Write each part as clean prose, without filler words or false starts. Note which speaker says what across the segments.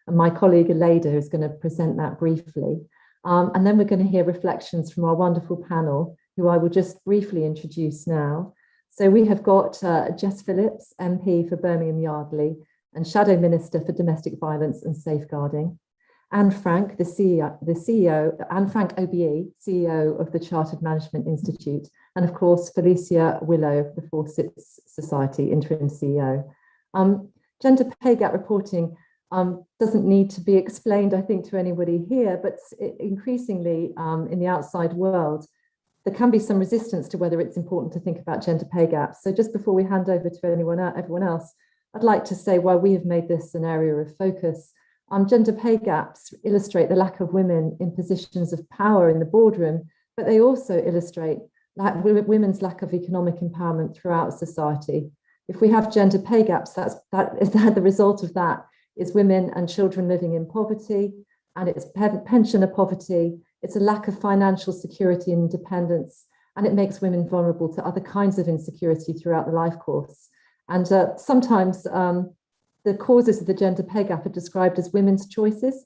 Speaker 1: And my colleague Aleda is going to present that briefly. And then we're going to hear reflections from our wonderful panel, who I will just briefly introduce now. So we have got Jess Phillips, MP for Birmingham Yardley and Shadow Minister for Domestic Violence and Safeguarding. Anne Frank, the CEO, Anne Frank OBE, CEO of the Chartered Management Institute, and of course, Felicia Willow, the Forsyths Society Interim CEO. Gender pay gap reporting doesn't need to be explained, I think, to anybody here, but increasingly in the outside world, there can be some resistance to whether it's important to think about gender pay gaps. So just before we hand over to everyone else, I'd like to say why we have made this an area of focus. Gender pay gaps illustrate the lack of women in positions of power in the boardroom, but they also illustrate women's lack of economic empowerment throughout society. If we have gender pay gaps, the result of that is women and children living in poverty, and it's pensioner poverty, it's a lack of financial security and independence, and it makes women vulnerable to other kinds of insecurity throughout the life course. And sometimes the causes of the gender pay gap are described as women's choices,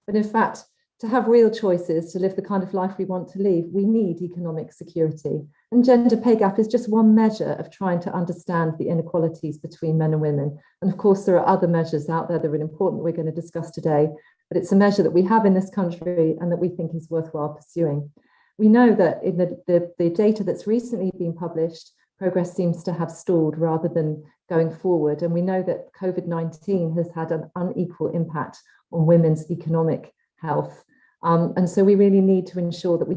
Speaker 1: but in fact, to have real choices to live the kind of life we want to live, we need economic security. And gender pay gap is just one measure of trying to understand the inequalities between men and women. And of course, there are other measures out there that are important that we're going to discuss today, but it's a measure that we have in this country and that we think is worthwhile pursuing. We know that in the data that's recently been published, progress seems to have stalled rather than going forward. And we know that COVID-19 has had an unequal impact on women's economic health. And so we really need to ensure that we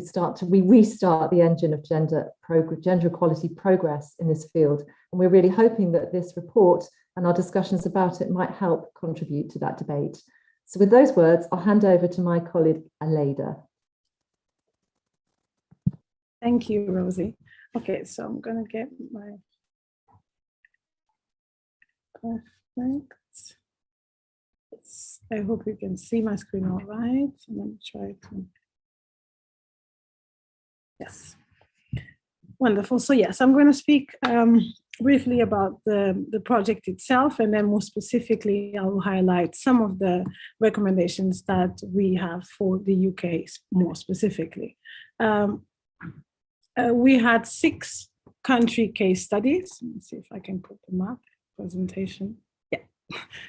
Speaker 1: restart the engine of gender equality progress in this field. And we're really hoping that this report and our discussions about it might help contribute to that debate. So with those words, I'll hand over to my colleague, Aleda.
Speaker 2: Thank you, Rosie. Okay, so I'm going to get my perfect. I hope you can see my screen all right. I'm going to try to. Yes. Wonderful. So yes, I'm going to speak briefly about the project itself, and then more specifically, I will highlight some of the recommendations that we have for the UK more specifically. We had 6 country case studies. Let me see if I can put them up, presentation. Yeah,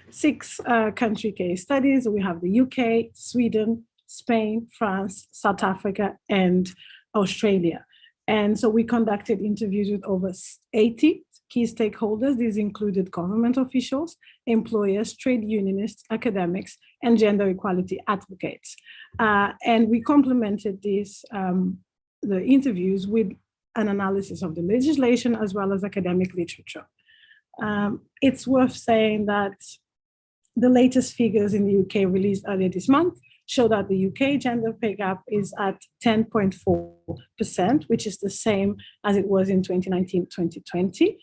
Speaker 2: 6 country case studies. We have the UK, Sweden, Spain, France, South Africa, and Australia. And so we conducted interviews with over 80 key stakeholders. These included government officials, employers, trade unionists, academics, and gender equality advocates. And we complemented these the interviews with an analysis of the legislation as well as academic literature. It's worth saying that the latest figures in the UK released earlier this month show that the UK gender pay gap is at 10.4%, which is the same as it was in 2019-2020.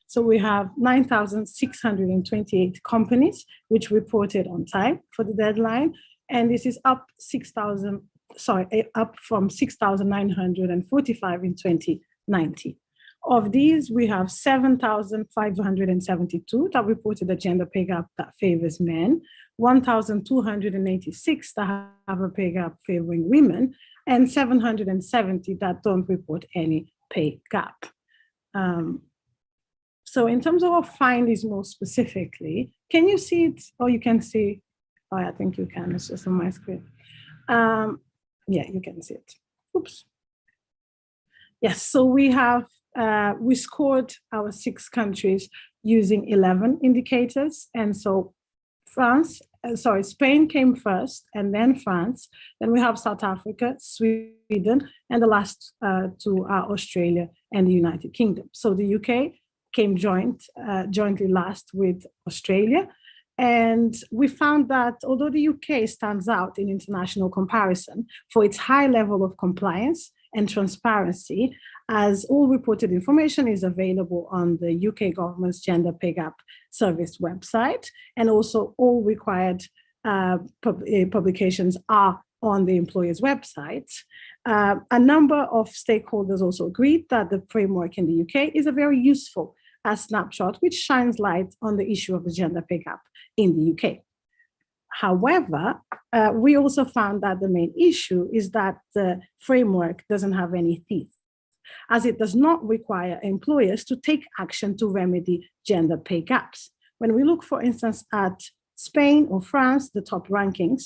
Speaker 2: So we have 9,628 companies which reported on time for the deadline, and this is up from 6,945 in 2019. Of these, we have 7,572 that reported a gender pay gap that favors men, 1,286 that have a pay gap favoring women, and 770 that don't report any pay gap. So in terms of our findings more specifically, can you see it? Or you can see, oh, I think you can, it's just on my screen. Yeah, you can see it. Oops. Yes, so we have, we scored our 6 countries using 11 indicators. And so Spain came first, and then France. Then we have South Africa, Sweden, and the last 2 are Australia and the United Kingdom. So the UK came jointly last with Australia. And we found that although the UK stands out in international comparison for its high level of compliance and transparency, as all reported information is available on the UK government's Gender Pay Gap Service website, and also all required publications are on the employer's website. A number of stakeholders also agreed that the framework in the UK is a very useful snapshot, which shines light on the issue of the gender pay gap in the UK. However, we also found that the main issue is that the framework doesn't have any teeth, as it does not require employers to take action to remedy gender pay gaps. When we look, for instance, at Spain or France, the top rankings,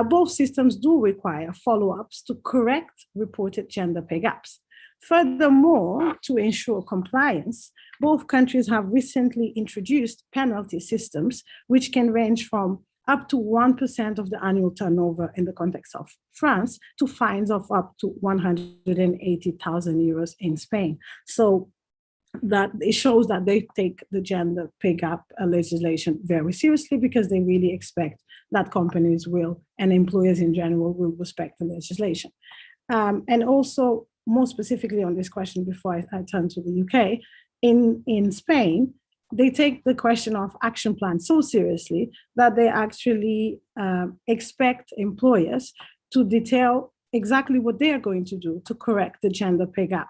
Speaker 2: both systems do require follow-ups to correct reported gender pay gaps. Furthermore, to ensure compliance, both countries have recently introduced penalty systems, which can range from up to 1% of the annual turnover in the context of France to fines of up to 180,000 euros in Spain. So that it shows that they take the gender pay gap legislation very seriously, because they really expect that companies will, and employers in general, will respect the legislation. And also, more specifically on this question, before I turn to the UK, in Spain, they take the question of action plans so seriously that they actually expect employers to detail exactly what they are going to do to correct the gender pay gap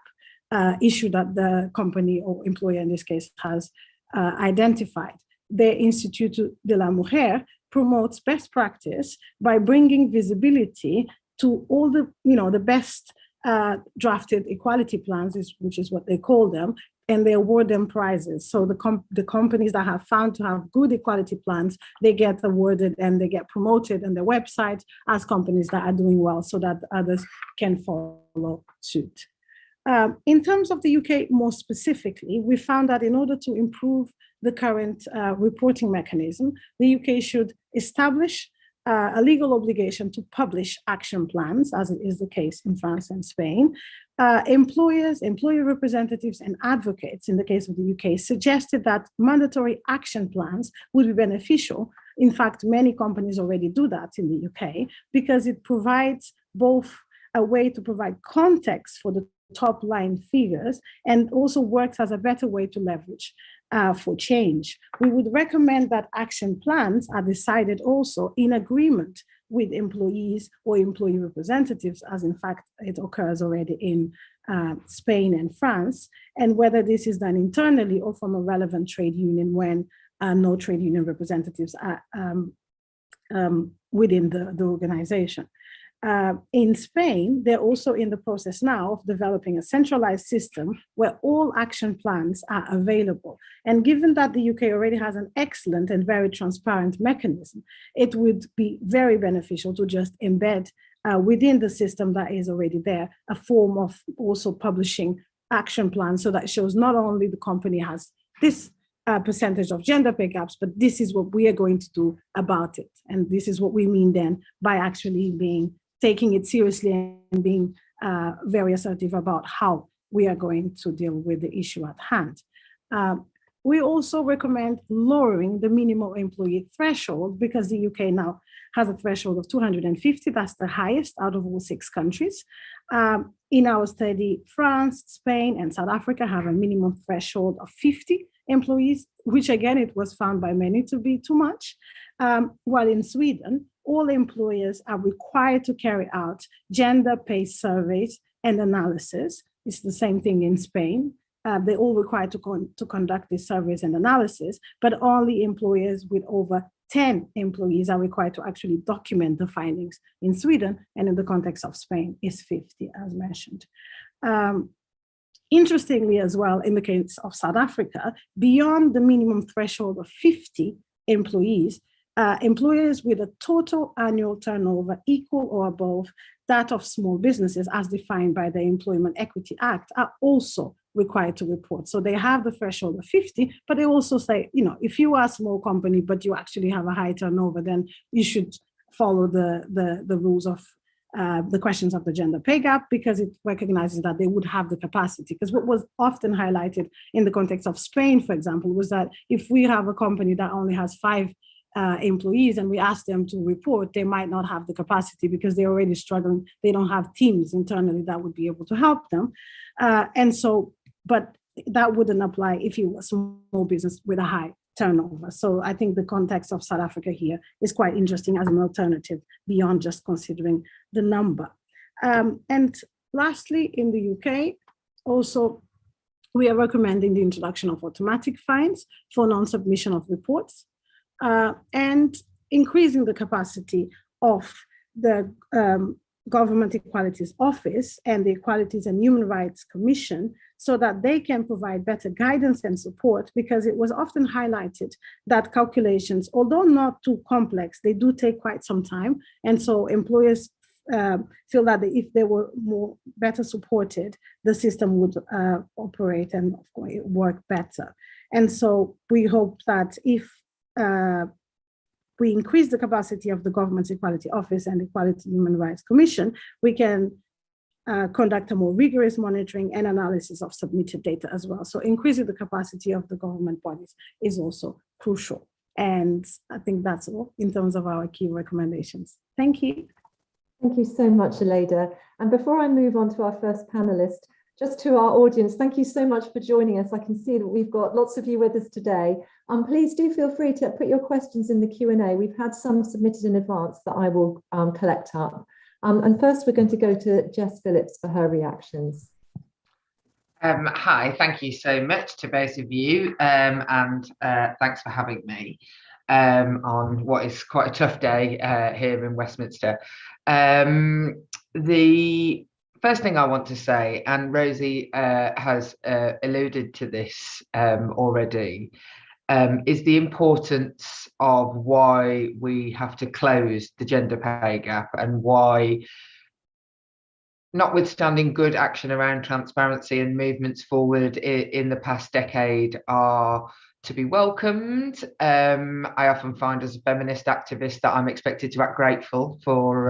Speaker 2: issue that the company or employer in this case has identified. The Instituto de la Mujer promotes best practice by bringing visibility to all the, the best drafted equality plans, which is what they call them, and they award them prizes. So the companies that have found to have good equality plans, they get awarded and they get promoted on their website as companies that are doing well, so that others can follow suit. In terms of the UK more specifically, we found that in order to improve the current reporting mechanism, the UK should establish a legal obligation to publish action plans, as it is the case in France and Spain. Employers, employer representatives, and advocates, in the case of the UK, suggested that mandatory action plans would be beneficial. In fact, many companies already do that in the UK, because it provides both a way to provide context for the top line figures, and also works as a better way to leverage for change. We would recommend that action plans are decided also in agreement with employees or employee representatives, as in fact it occurs already in Spain and France, and whether this is done internally or from a relevant trade union when no trade union representatives are within the organization. In Spain, they're also in the process now of developing a centralized system where all action plans are available. And given that the UK already has an excellent and very transparent mechanism, it would be very beneficial to just embed within the system that is already there a form of also publishing action plans, so that it shows not only the company has this percentage of gender pay gaps, but this is what we are going to do about it. And this is what we mean then by actually taking it seriously and being very assertive about how we are going to deal with the issue at hand. We also recommend lowering the minimum employee threshold, because the UK now has a threshold of 250. That's the highest out of all 6 countries. In our study, France, Spain, and South Africa have a minimum threshold of 50 employees, which again, it was found by many to be too much. While in Sweden, all employers are required to carry out gender pay surveys and analysis. It's the same thing in Spain. They're all required to conduct these surveys and analysis, but only employers with over 10 employees are required to actually document the findings in Sweden, and in the context of Spain is 50, as mentioned. Interestingly as well, in the case of South Africa, beyond the minimum threshold of 50 employees, employers with a total annual turnover equal or above that of small businesses, as defined by the Employment Equity Act, are also required to report. So they have the threshold of 50, but they also say, if you are a small company, but you actually have a high turnover, then you should follow the rules of the questions of the gender pay gap, because it recognizes that they would have the capacity. Because what was often highlighted in the context of Spain, for example, was that if we have a company that only has 5 employees and we ask them to report, they might not have the capacity because they're already struggling. They don't have teams internally that would be able to help them. But that wouldn't apply if you were a small business with a high turnover. So I think the context of South Africa here is quite interesting as an alternative beyond just considering the number. And lastly, in the UK, also, we are recommending the introduction of automatic fines for non-submission of reports. And increasing the capacity of the Government Equalities Office and the Equalities and Human Rights Commission so that they can provide better guidance and support, because it was often highlighted that calculations, although not too complex, they do take quite some time. And so employers feel that if they were better supported, the system would operate and work better. And so we hope that if we increase the capacity of the Government Equality Office and Equality and Human Rights Commission, we can conduct a more rigorous monitoring and analysis of submitted data as well. So increasing the capacity of the government bodies is also crucial. And I think that's all in terms of our key recommendations. Thank you.
Speaker 1: Thank you so much, Aleida. And before I move on to our first panelist, just to our audience, thank you so much for joining us. I can see that we've got lots of you with us today. Please do feel free to put your questions in the Q&A. We've had some submitted in advance that I will collect up. And first, we're going to go to Jess Phillips for her reactions.
Speaker 3: Hi, thank you so much to both of you, and thanks for having me on what is quite a tough day here in Westminster. The first thing I want to say, and Rosie has alluded to this already, is the importance of why we have to close the gender pay gap, and why, notwithstanding good action around transparency and movements forward in the past decade are to be welcomed. I often find as a feminist activist that I'm expected to act grateful for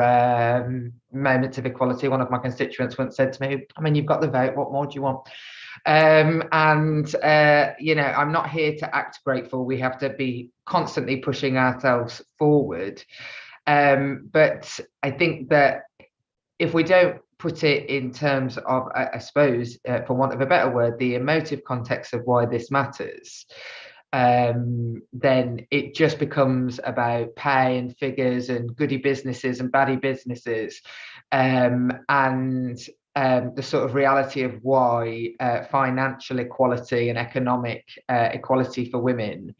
Speaker 3: moments of equality. One of my constituents once said to me, I mean, you've got the vote, what more do you want? You know, I'm not here to act grateful. We have to be constantly pushing ourselves forward. But I think that if we don't put it in terms of, I suppose, for want of a better word, the emotive context of why this matters, then it just becomes about pay and figures and goody businesses and baddie businesses, and the sort of reality of why financial equality and economic equality for women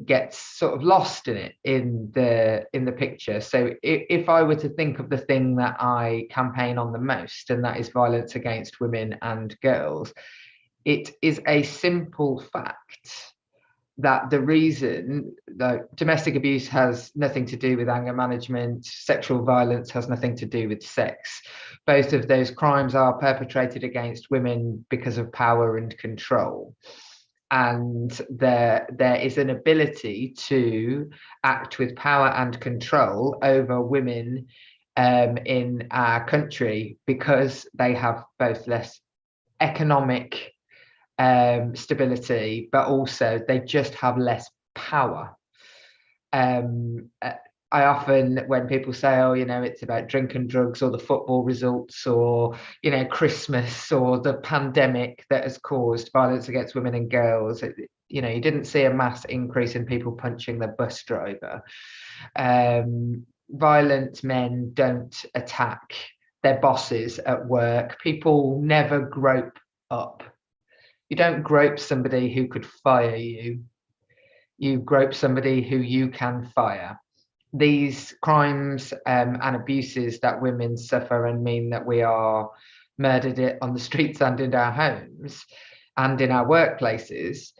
Speaker 3: gets sort of lost in it, in the picture. So if I were to think of the thing that I campaign on the most, and that is violence against women and girls, it is a simple fact that the reason that domestic abuse has nothing to do with anger management, sexual violence has nothing to do with sex. Both of those crimes are perpetrated against women because of power and control. And there is an ability to act with power and control over women in our country because they have both less economic stability, but also they just have less power. I often, when people say, oh, you know, it's about drink and drugs or the football results or, you know, Christmas or the pandemic that has caused violence against women and girls, you know, you didn't see a mass increase in people punching the bus driver. Violent men don't attack their bosses at work. People never grope up. You don't grope somebody who could fire you. You grope somebody who you can fire. These crimes and abuses that women suffer and mean that we are murdered on the streets and in our homes and in our workplaces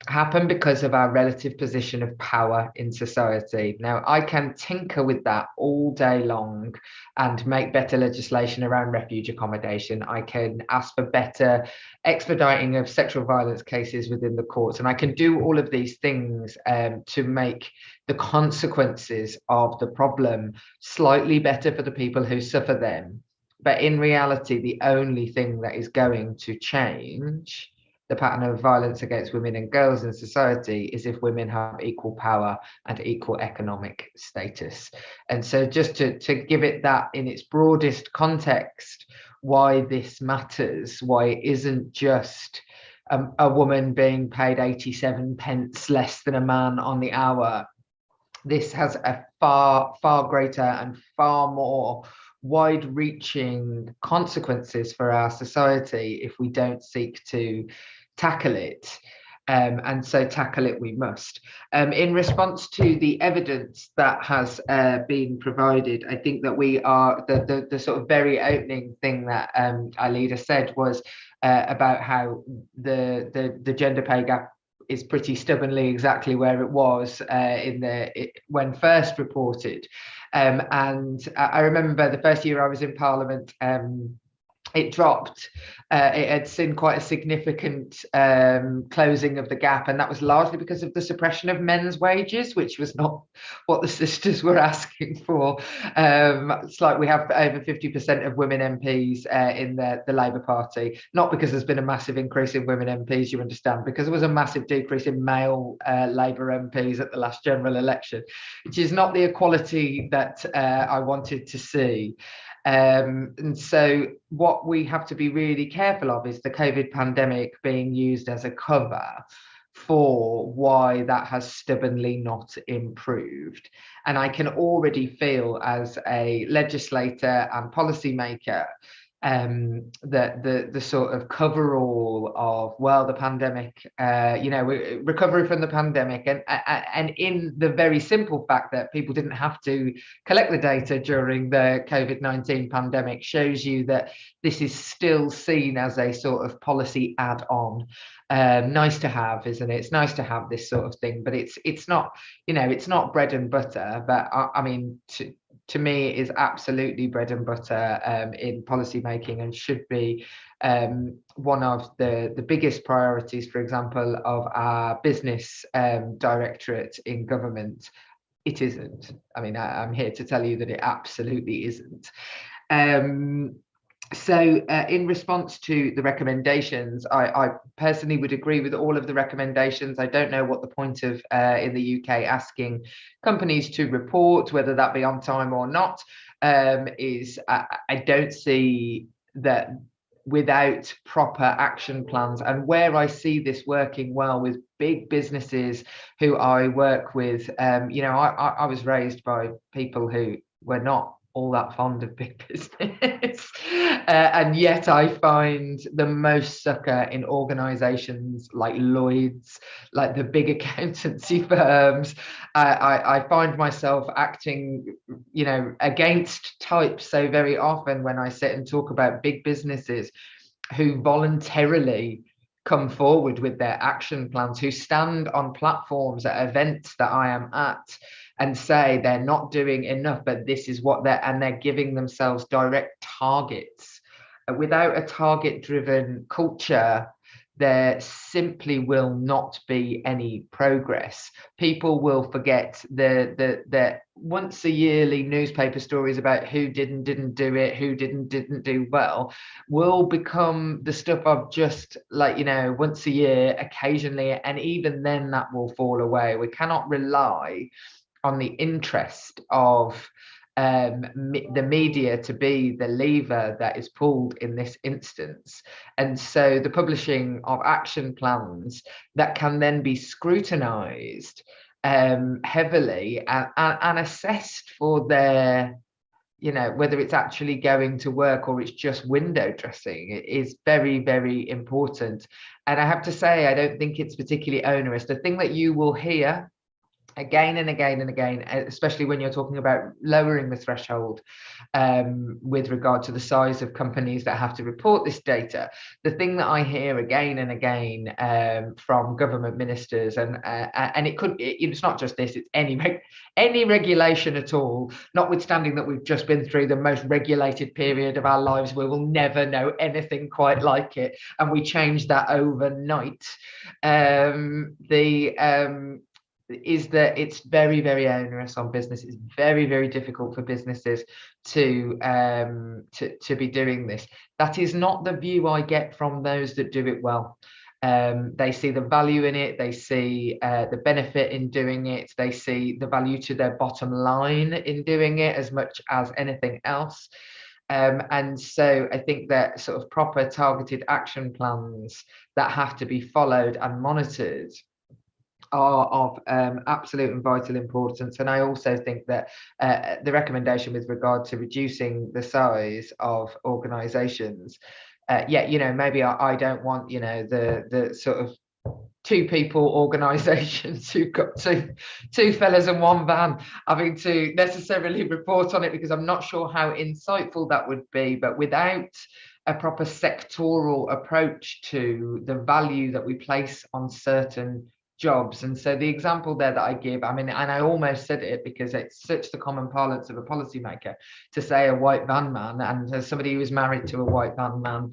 Speaker 3: happen because of our relative position of power in society. Now, I can tinker with that all day long and make better legislation around refuge accommodation. I can ask for better expediting of sexual violence cases within the courts. And I can do all of these things to make the consequences of the problem slightly better for the people who suffer them. But in reality, the only thing that is going to change the pattern of violence against women and girls in society is if women have equal power and equal economic status. And so just to give it that in its broadest context, why this matters, why it isn't just a woman being paid 87 pence less than a man on the hour. This has a far, far greater and far more wide-reaching consequences for our society if we don't seek to tackle it. And so tackle it we must. In response to the evidence that has been provided, I think that we are, the sort of very opening thing that our leader said was about how the gender pay gap is pretty stubbornly exactly where it was when first reported. And I remember the first year I was in Parliament, it dropped. It had seen quite a significant closing of the gap, and that was largely because of the suppression of men's wages, which was not what the sisters were asking for. It's like we have over 50% of women MPs in the Labour Party, not because there's been a massive increase in women MPs, you understand, because there was a massive decrease in male Labour MPs at the last general election, which is not the equality that I wanted to see. And so what we have to be really careful of is the COVID pandemic being used as a cover for why that has stubbornly not improved. And I can already feel as a legislator and policymaker that the sort of coverall of, well, the pandemic, recovery from the pandemic, and in the very simple fact that people didn't have to collect the data during the COVID-19 pandemic shows you that this is still seen as a sort of policy add-on. Nice to have, isn't it? It's nice to have this sort of thing, but it's not, it's not bread and butter. But I mean, to me, it is absolutely bread and butter in policy making, and should be one of the biggest priorities, for example, of our business directorate in government. It isn't. I mean, I'm here to tell you that it absolutely isn't. So in response to the recommendations, I personally would agree with all of the recommendations. I don't know what the point of in the UK asking companies to report, whether that be on time or not, is I don't see that without proper action plans. And where I see this working well with big businesses who I work with, I was raised by people who were not all that fond of big business, and yet I find the most succor in organizations like Lloyd's, like the big accountancy firms. I find myself acting, against type so very often when I sit and talk about big businesses who voluntarily come forward with their action plans, who stand on platforms at events that I am at and say they're not doing enough, but this is what they're giving themselves direct targets. Without a target-driven culture, there simply will not be any progress. People will forget the once a yearly newspaper stories about who didn't do it, who didn't do well, will become the stuff of just like, once a year, occasionally, and even then that will fall away. We cannot rely on the interest of the media to be the lever that is pulled in this instance. And so the publishing of action plans that can then be scrutinized heavily and assessed for their, whether it's actually going to work or it's just window dressing, it is very, very important. And I have to say, I don't think it's particularly onerous. The thing that you will hear again and again and again, especially when you're talking about lowering the threshold with regard to the size of companies that have to report this data, the thing that I hear again and again from government ministers, and it's not just this, it's any regulation at all, notwithstanding that we've just been through the most regulated period of our lives, we will never know anything quite like it, and we change that overnight. Is that it's very, very onerous on business. It's very, very difficult for businesses to be doing this. That is not the view I get from those that do it well. They see the value in it. They see the benefit in doing it. They see the value to their bottom line in doing it as much as anything else. And so I think that sort of proper targeted action plans that have to be followed and monitored are of absolute and vital importance. And I also think that the recommendation with regard to reducing the size of organizations, maybe I don't want, the sort of two people organisations who've got two fellas and one van having to necessarily report on it, because I'm not sure how insightful that would be. But without a proper sectoral approach to the value that we place on certain jobs. And so the example there that I give, I mean, and I almost said it because it's such the common parlance of a policymaker to say a white van man, and as somebody who was married to a white van man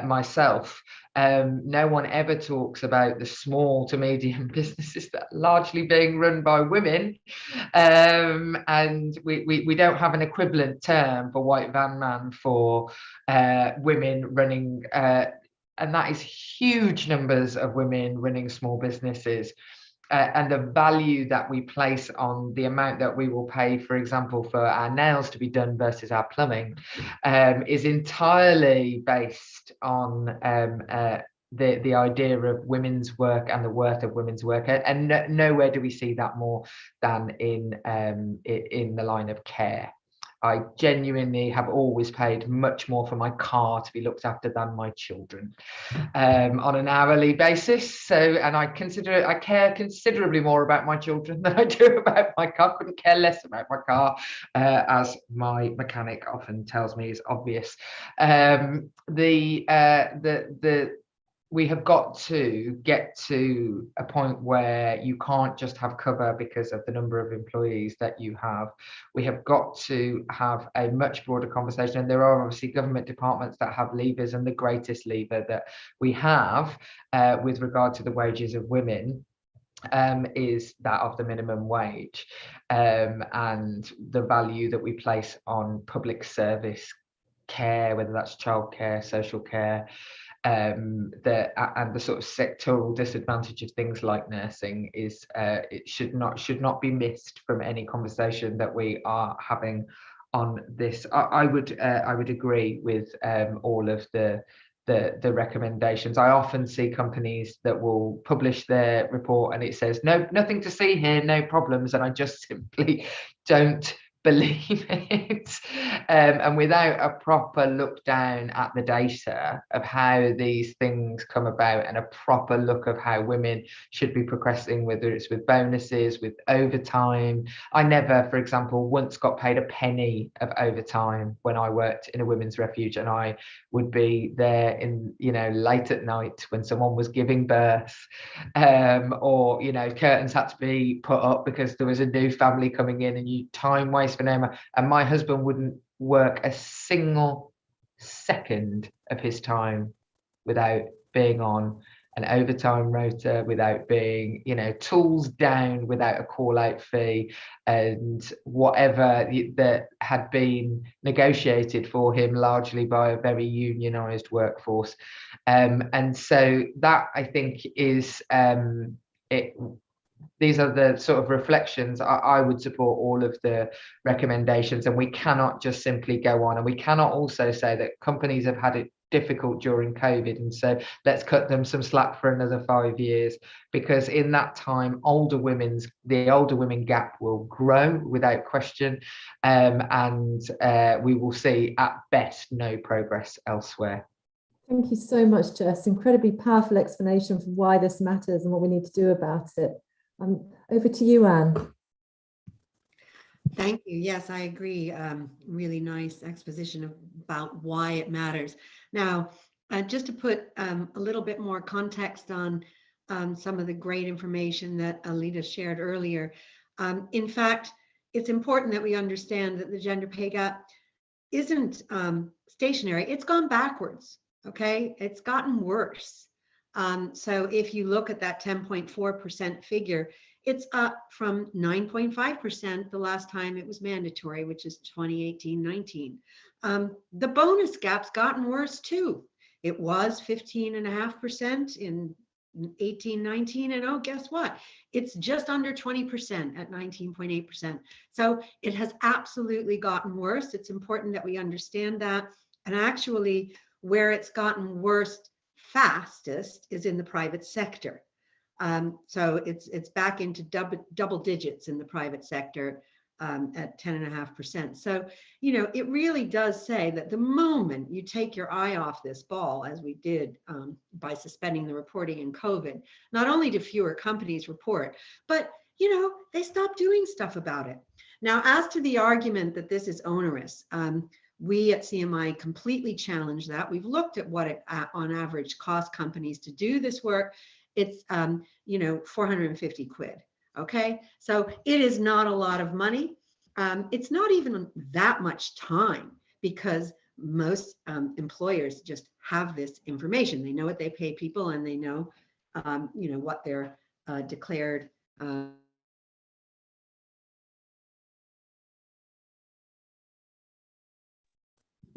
Speaker 3: myself, no one ever talks about the small to medium businesses that are largely being run by women, and we don't have an equivalent term for white van man for women running and that is huge numbers of women running small businesses, and the value that we place on the amount that we will pay, for example, for our nails to be done versus our plumbing, is entirely based on the idea of women's work and the worth of women's work. And nowhere do we see that more than in the line of care. I genuinely have always paid much more for my car to be looked after than my children on an hourly basis. So, and I care considerably more about my children than I do about my car. Couldn't care less about my car, as my mechanic often tells me is obvious. We have got to get to a point where you can't just have cover because of the number of employees that you have. We have got to have a much broader conversation, and there are obviously government departments that have levers, and the greatest lever that we have with regard to the wages of women is that of the minimum wage, and the value that we place on public service care, whether that's childcare, social care, and the sort of sectoral disadvantage of things like nursing is it should not be missed from any conversation that we are having on this. I would agree with all of the recommendations. I often see companies that will publish their report and it says nothing to see here, no problems, and I just simply don't believe it, and without a proper look down at the data of how these things come about, and a proper look of how women should be progressing, whether it's with bonuses, with overtime. I never, for example, once got paid a penny of overtime when I worked in a women's refuge, and I would be there in, late at night when someone was giving birth, or curtains had to be put up because there was a new family coming in, and you time waste for no, and my husband wouldn't work a single second of his time without being on an overtime rota, without being, tools down, without a call out fee, and whatever that had been negotiated for him largely by a very unionized workforce. And so that, I think, is these are the sort of reflections. I would support all of the recommendations, and we cannot just simply go on, and we cannot also say that companies have had it difficult during COVID, and so let's cut them some slack for another 5 years, because in that time the older women gap will grow without question, and we will see at best no progress elsewhere.
Speaker 1: Thank you so much, Jess. Incredibly powerful explanation for why this matters and what we need to do about it. Over to you, Anne.
Speaker 4: Thank you. Yes, I agree. Really nice exposition about why it matters. Now, just to put a little bit more context on some of the great information that Alita shared earlier. In fact, it's important that we understand that the gender pay gap isn't stationary. It's gone backwards. Okay, it's gotten worse. So if you look at that 10.4% figure, it's up from 9.5% the last time it was mandatory, which is 2018-19. The bonus gap's gotten worse too. It was 15.5% in 18-19, and oh, guess what? It's just under 20% at 19.8%. So it has absolutely gotten worse. It's important that we understand that. And actually, where it's gotten worse fastest is in the private sector. So it's back into double digits in the private sector. at 10.5%. So, it really does say that the moment you take your eye off this ball, as we did by suspending the reporting in COVID, not only do fewer companies report, but, they stop doing stuff about it. Now, as to the argument that this is onerous, we at CMI completely challenge that. We've looked at what it on average costs companies to do this work. It's 450 quid. Okay, so it is not a lot of money. It's not even that much time, because most employers just have this information. They know what they pay people, and they know, what their declared.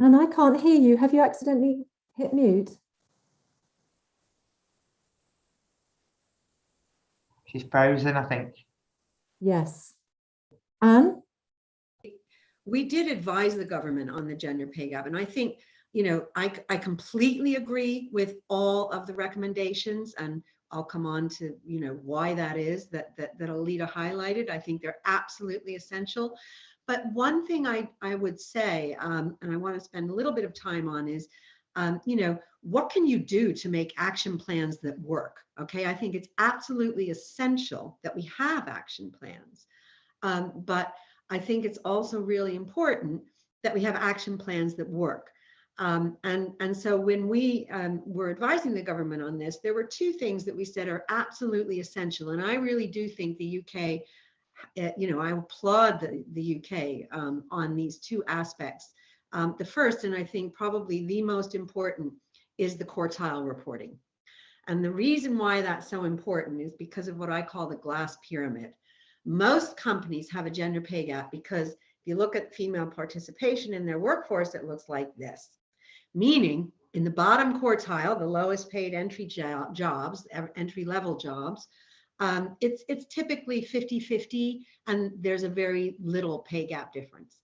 Speaker 4: And
Speaker 1: I can't hear you. Have you accidentally hit mute?
Speaker 3: She's frozen, I think.
Speaker 1: Yes. Anne?
Speaker 4: We did advise the government on the gender pay gap. And I think, I completely agree with all of the recommendations, and I'll come on to, why that is that Alita highlighted. I think they're absolutely essential. But one thing I would say, and I want to spend a little bit of time on, is, what can you do to make action plans that work? Okay, I think it's absolutely essential that we have action plans. But I think it's also really important that we have action plans that work. And so when we were advising the government on this, there were two things that we said are absolutely essential. And I really do think the UK, I applaud the UK on these two aspects. The first, and I think probably the most important, is the quartile reporting. And the reason why that's so important is because of what I call the glass pyramid. Most companies have a gender pay gap because if you look at female participation in their workforce, it looks like this. Meaning, in the bottom quartile, the lowest paid entry-level jobs, it's typically 50-50, and there's a very little pay gap difference.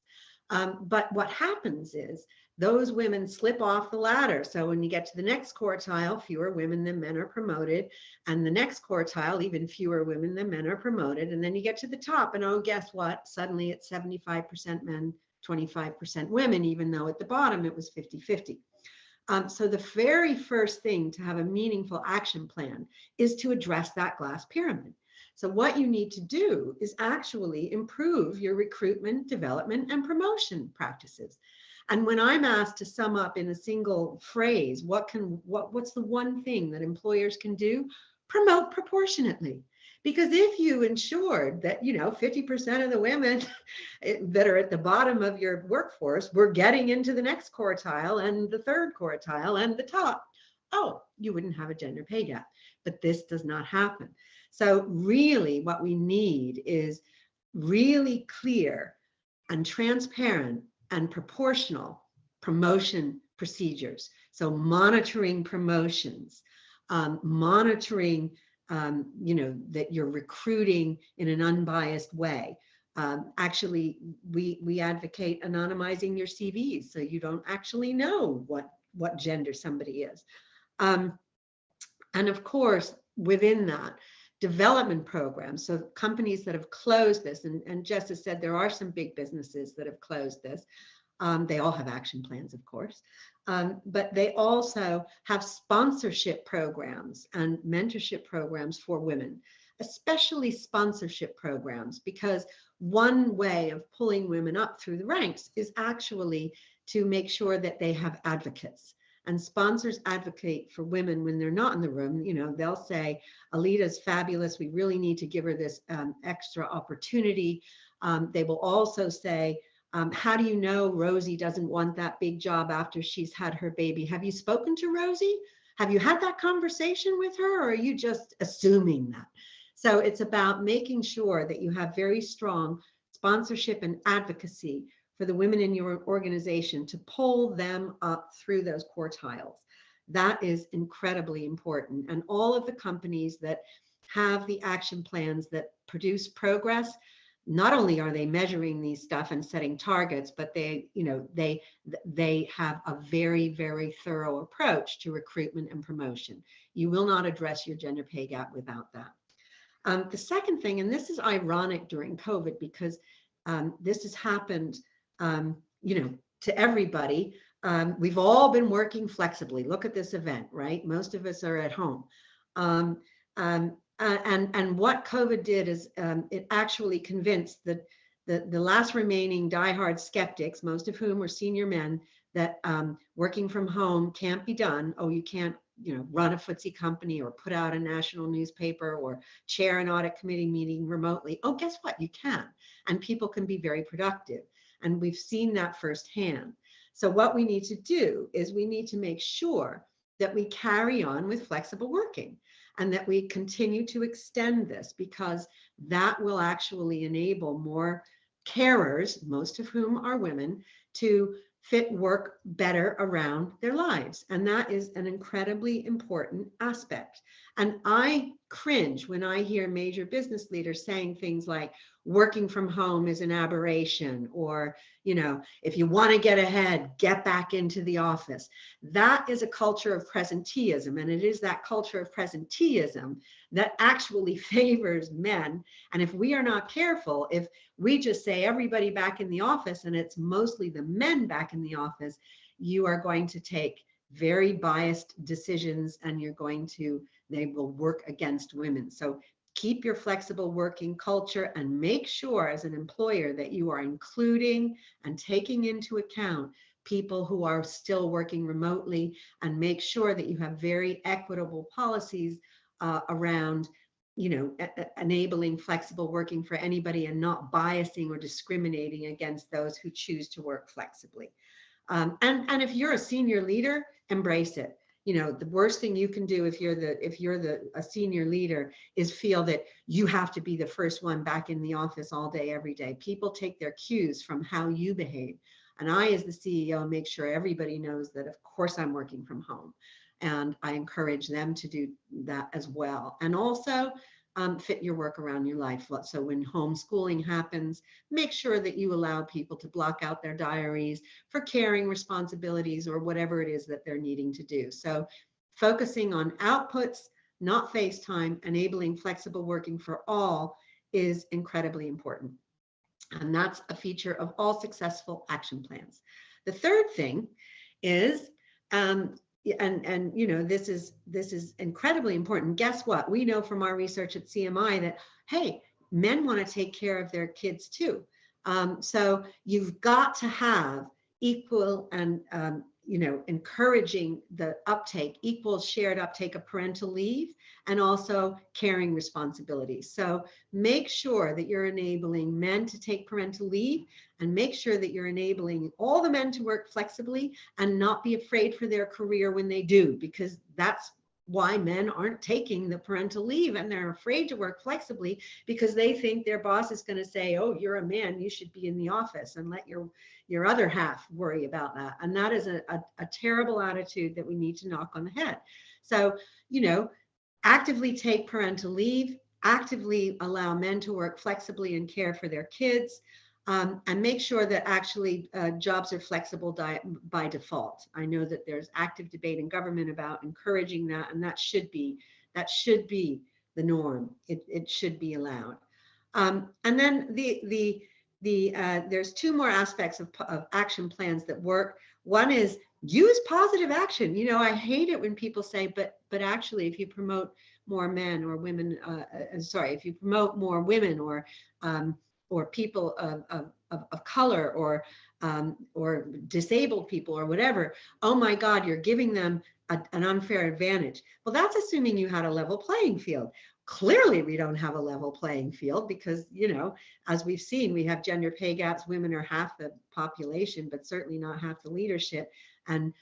Speaker 4: But what happens is those women slip off the ladder. So when you get to the next quartile, fewer women than men are promoted. And the next quartile, even fewer women than men are promoted. And then you get to the top, and oh, guess what? Suddenly it's 75% men, 25% women, even though at the bottom it was 50-50. So the very first thing to have a meaningful action plan is to address that glass pyramid. So what you need to do is actually improve your recruitment, development, and promotion practices. And when I'm asked to sum up in a single phrase, what's the one thing that employers can do? Promote proportionately. Because if you ensured that, 50% of the women that are at the bottom of your workforce were getting into the next quartile and the third quartile and the top, you wouldn't have a gender pay gap. But this does not happen. So really what we need is really clear and transparent and proportional promotion procedures. So monitoring promotions, monitoring, that you're recruiting in an unbiased way. Actually, we advocate anonymizing your CVs so you don't actually know what gender somebody is. And of course, within that, development programs. So companies that have closed this, and Jess has said there are some big businesses that have closed this. They all have action plans, of course, but they also have sponsorship programs and mentorship programs for women, especially sponsorship programs, because one way of pulling women up through the ranks is actually to make sure that they have advocates. And sponsors advocate for women when they're not in the room. They'll say, Alita's fabulous. We really need to give her this extra opportunity. They will also say, how do you know Rosie doesn't want that big job after she's had her baby? Have you spoken to Rosie? Have you had that conversation with her, or are you just assuming that? So it's about making sure that you have very strong sponsorship and advocacy for the women in your organization to pull them up through those quartiles. That is incredibly important. And all of the companies that have the action plans that produce progress, not only are they measuring these stuff and setting targets, but they have a very, very thorough approach to recruitment and promotion. You will not address your gender pay gap without that. The second thing, and this is ironic during COVID, because this has happened, to everybody. We've all been working flexibly. Look at this event, right? Most of us are at home. And what COVID did is it actually convinced the last remaining diehard skeptics, most of whom were senior men, that working from home can't be done. Oh, you can't, run a FTSE company or put out a national newspaper or chair an audit committee meeting remotely. Oh, guess what? You can. And people can be very productive. And we've seen that firsthand. So what we need to do is we need to make sure that we carry on with flexible working and that we continue to extend this, because that will actually enable more carers, most of whom are women, to fit work better around their lives. And that is an incredibly important aspect. And I cringe when I hear major business leaders saying things like, working from home is an aberration, or, if you want to get ahead, get back into the office. That is a culture of presenteeism. And it is that culture of presenteeism that actually favors men. And if we are not careful, if we just say everybody back in the office and it's mostly the men back in the office, you are going to take very biased decisions, and they will work against women. So keep your flexible working culture and make sure as an employer that you are including and taking into account people who are still working remotely, and make sure that you have very equitable policies around enabling flexible working for anybody, and not biasing or discriminating against those who choose to work flexibly. And if you're a senior leader, embrace it. The worst thing you can do if you're a senior leader is feel that you have to be the first one back in the office all day, every day. People take their cues from how you behave. And I, as the CEO, make sure everybody knows that, of course, I'm working from home. And I encourage them to do that as well. And also fit your work around your life. So when homeschooling happens, make sure that you allow people to block out their diaries for caring responsibilities or whatever it is that they're needing to do. So focusing on outputs, not face time, enabling flexible working for all is incredibly important. And that's a feature of all successful action plans. The third thing is, this is incredibly important. Guess what? We know from our research at CMI that, hey, men want to take care of their kids too. So you've got to have equal and encouraging the uptake, equal shared uptake of parental leave, and also caring responsibilities. So make sure that you're enabling men to take parental leave, and make sure that you're enabling all the men to work flexibly and not be afraid for their career when they do, because that's why men aren't taking the parental leave, and they're afraid to work flexibly because they think their boss is going to say, oh, you're a man, you should be in the office, and let your other half worry about that. And that is a terrible attitude that we need to knock on the head. So, actively take parental leave, actively allow men to work flexibly and care for their kids, and make sure that actually jobs are flexible by default. I know that there's active debate in government about encouraging that, and that should be the norm. It should be allowed. And then there's two more aspects of action plans that work. One is use positive action. I hate it when people say, but actually, if you promote more men or women, if you promote more women or people of color or disabled people or whatever, oh my God, you're giving them an unfair advantage. Well, that's assuming you had a level playing field. Clearly, we don't have a level playing field because, as we've seen, we have gender pay gaps. Women are half the population, but certainly not half the leadership. And,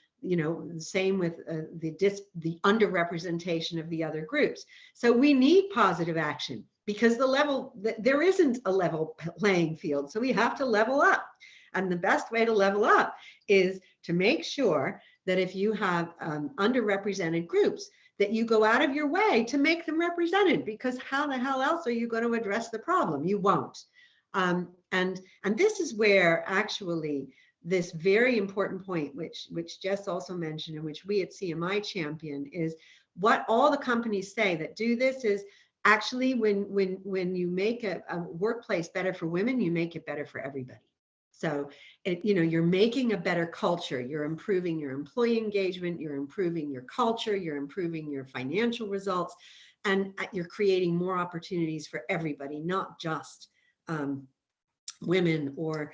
Speaker 4: same with the underrepresentation of the other groups. So we need positive action because there isn't a level playing field. So we have to level up. And the best way to level up is to make sure that if you have underrepresented groups, that you go out of your way to make them represented, because how the hell else are you going to address the problem? You won't. And this is where actually this very important point, which Jess also mentioned, and which we at CMI champion, is what all the companies say that do this is actually, when you make a workplace better for women, you make it better for everybody. So, you're making a better culture. You're improving your employee engagement. You're improving your culture. You're improving your financial results, and you're creating more opportunities for everybody, not just women or